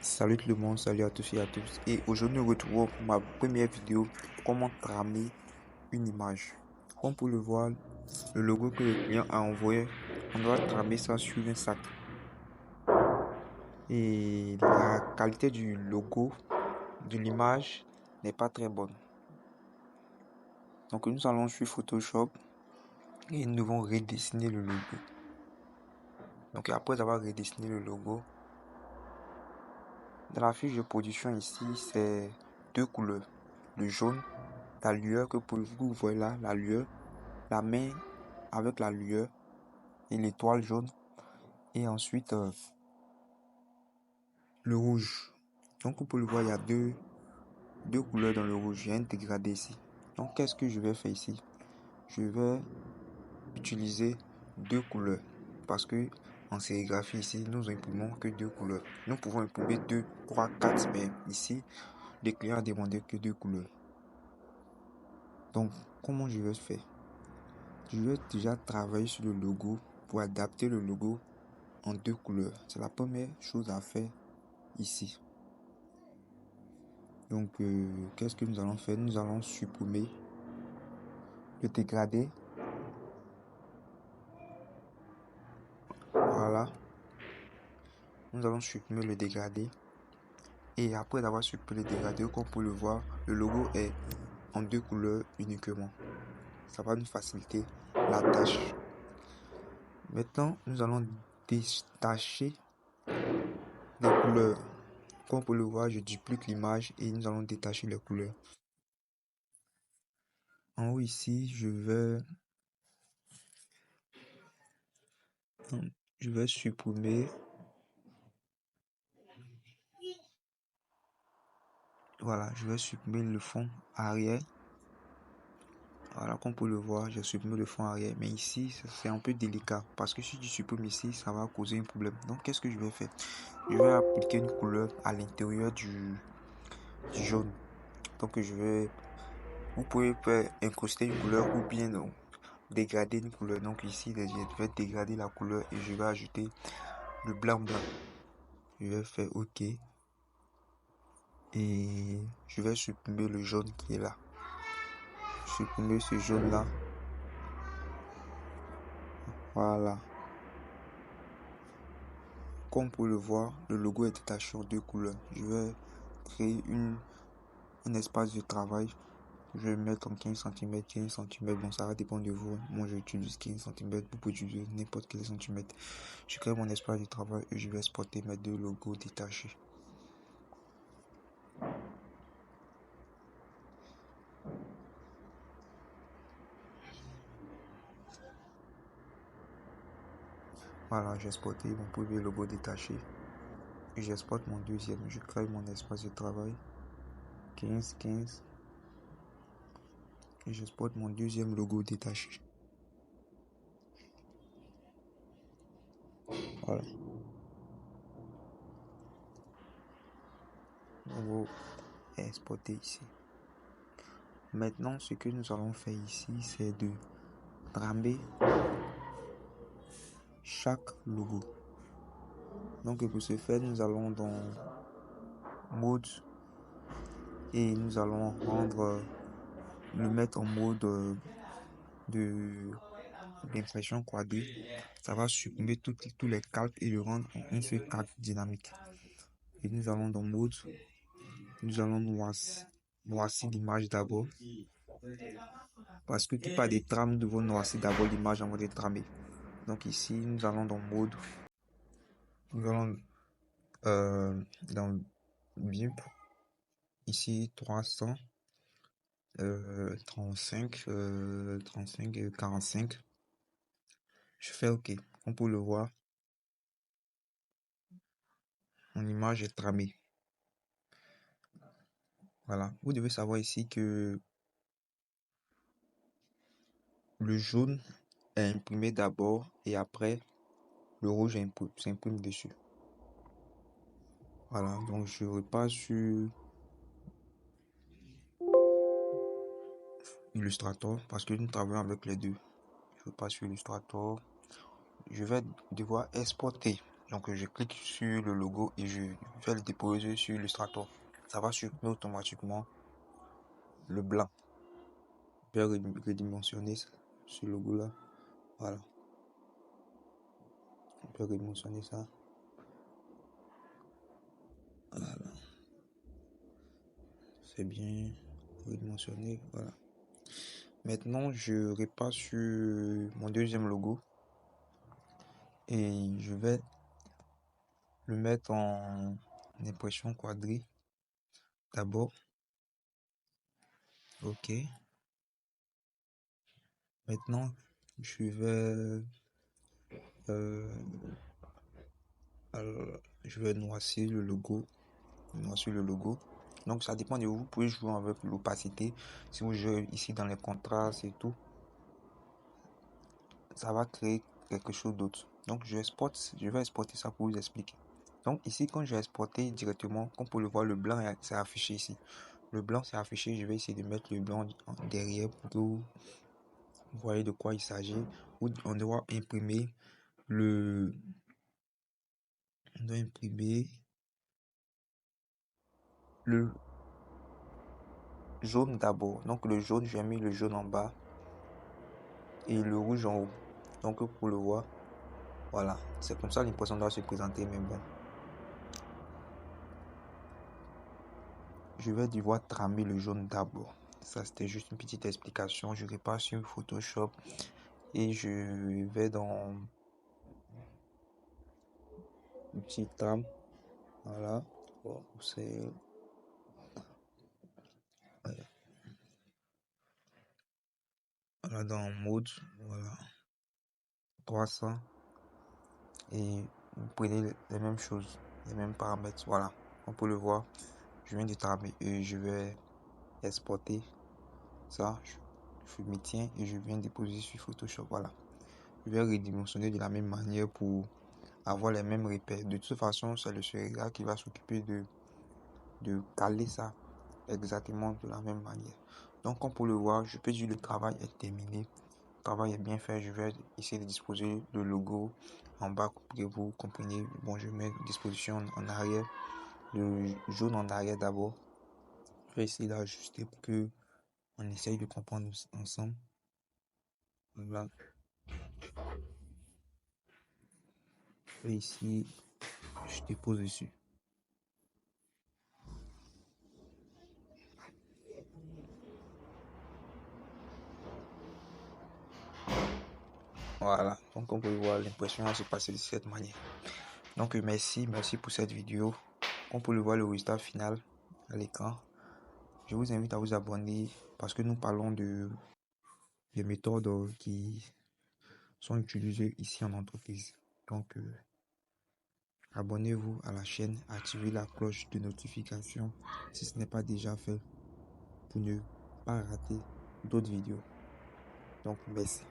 Salut tout le monde, salut à tous et à tous. Et aujourd'hui, nous retrouvons pour ma première vidéo comment tramer une image. Comme pour le voir, le logo que le client a envoyé, on doit tramer ça sur un sac. Et la qualité du logo, de l'image, n'est pas très bonne. Donc nous allons sur Photoshop et nous devons redessiner le logo. Donc après avoir redessiné le logo, dans la fiche de production ici, c'est deux couleurs. Le jaune, la lueur que vous voyez là, la lueur, la main avec la lueur et l'étoile jaune. Et ensuite, le rouge. Donc, vous pouvez le voir, il y a deux couleurs dans le rouge. Il y a un dégradé ici. Donc, qu'est-ce que je vais faire ici? Je vais utiliser deux couleurs. Parce que en sérigraphie ici, nous imprimons que deux couleurs. Nous pouvons imprimer 2, 3, 4, mais ici, les clients a demandé que deux couleurs. Donc, comment je vais faire? Je vais déjà travailler sur le logo pour adapter le logo en deux couleurs. C'est la première chose à faire ici. Donc, qu'est-ce que nous allons faire? Nous allons supprimer le dégradé. Voilà. Nous allons supprimer le dégradé. Et après avoir supprimé le dégradé, comme vous pouvez le voir, le logo est en deux couleurs uniquement. Ça va nous faciliter la tâche. Maintenant, nous allons détacher les couleurs. Comme vous pouvez le voir, je duplique l'image et nous allons détacher les couleurs. En haut ici, je vais supprimer. Voilà, je vais supprimer le fond arrière. Voilà, comme vous pouvez le voir, j'ai supprimé le fond arrière. Mais ici, c'est un peu délicat. Parce que si je supprime ici, ça va causer un problème. Donc, qu'est-ce que je vais faire? Je vais appliquer une couleur à l'intérieur du jaune. Donc, vous pouvez faire incruster une couleur ou bien non, dégrader une couleur. Donc, ici, je vais dégrader la couleur et je vais ajouter le blanc. Je vais faire OK. Et je vais supprimer le jaune qui est là. Supprimer ce jaune là. Voilà. Comme vous pouvez le voir, le logo est détaché en deux couleurs. Je vais créer un espace de travail. Je vais mettre en 15 cm, 15 cm. Bon, ça va dépendre de vous. Moi, j'utilise 15 cm. Vous pouvez utiliser n'importe quel centimètre. Je crée mon espace de travail et je vais exporter mes deux logos détachés. Voilà, j'ai exporté mon premier logo détaché. Et j'exporte mon deuxième. Je crée mon espace de travail. 15, 15. Et j'exporte mon deuxième logo détaché. Voilà. Logo est exporté ici. Maintenant, ce que nous allons faire ici, c'est de tramer chaque logo. Donc, pour ce faire, nous allons dans mode et nous allons le mettre en mode de l'impression 3D. Ça va supprimer tous les calques et le rendre en un seul calque dynamique. Et nous allons dans mode, nous allons noircir l'image d'abord. Parce que tout pas des trames, nous devons noircir d'abord l'image avant de tramer. Donc ici, nous allons dans mode, nous allons dans BIMP, ici 300, 35, 35 et 45. Je fais OK. On peut le voir. Mon image est tramée. Voilà. Vous devez savoir ici que le jaune est imprimé d'abord et après le rouge s'imprime dessus. Voilà. Donc je repasse sur Illustrator parce que nous travaillons avec les deux. Je repasse sur Illustrator. Je vais devoir exporter Donc je clique sur le logo et je vais le déposer sur Illustrator. Ça va supprimer automatiquement le blanc. Je vais redimensionner ce logo là. Voilà. On peut redimensionner ça. Voilà. C'est bien redimensionné. Voilà. Maintenant, je repasse sur mon deuxième logo. Et je vais le mettre en impression quadrée. D'abord. OK. Maintenant, je vais noircir le logo. Donc ça dépend de vous. Vous pouvez jouer avec l'opacité. Si vous jouez ici dans les contrastes et tout, ça va créer quelque chose d'autre. Donc je vais exporter ça pour vous expliquer. Donc ici, quand je vais exporter directement, comme pour le voir, le blanc c'est affiché ici. Le blanc c'est affiché. Je vais essayer de mettre le blanc derrière pour que vous voyez de quoi il s'agit. On doit imprimer le jaune d'abord. Donc le jaune, j'ai mis le jaune en bas et le rouge en haut. Donc pour le voir, voilà, c'est comme ça l'impression doit se présenter, mais bon. Je vais devoir tramer le jaune d'abord. Ça, c'était juste une petite explication. Je repasse sur Photoshop et je vais dans le petit trame. Voilà. Bon, c'est voilà, dans mode, voilà, 300 et vous prenez les mêmes choses, les mêmes paramètres. Voilà, on peut le voir. Je viens de tramer et je vais exporter ça. Je m'y tiens et je viens déposer sur Photoshop. Voilà. Je vais redimensionner de la même manière pour avoir les mêmes repères. De toute façon, c'est le Serigra qui va s'occuper de caler ça exactement de la même manière. Donc, comme pour le voir, je peux dire le travail est terminé. Le travail est bien fait. Je vais essayer de disposer le logo en bas pour que vous compreniez. Bon, je mets disposition en arrière. Le jaune en arrière d'abord. Je vais essayer d'ajuster pour que on essaye de comprendre ensemble. Voilà. Et ici, je dépose dessus. Voilà. Donc, on peut voir l'impression va se passer de cette manière. Donc, merci pour cette vidéo. On peut le voir le résultat final à l'écran. Je vous invite à vous abonner parce que nous parlons des méthodes qui sont utilisées ici en entreprise. Donc, abonnez-vous à la chaîne, activez la cloche de notification si ce n'est pas déjà fait pour ne pas rater d'autres vidéos. Donc, merci.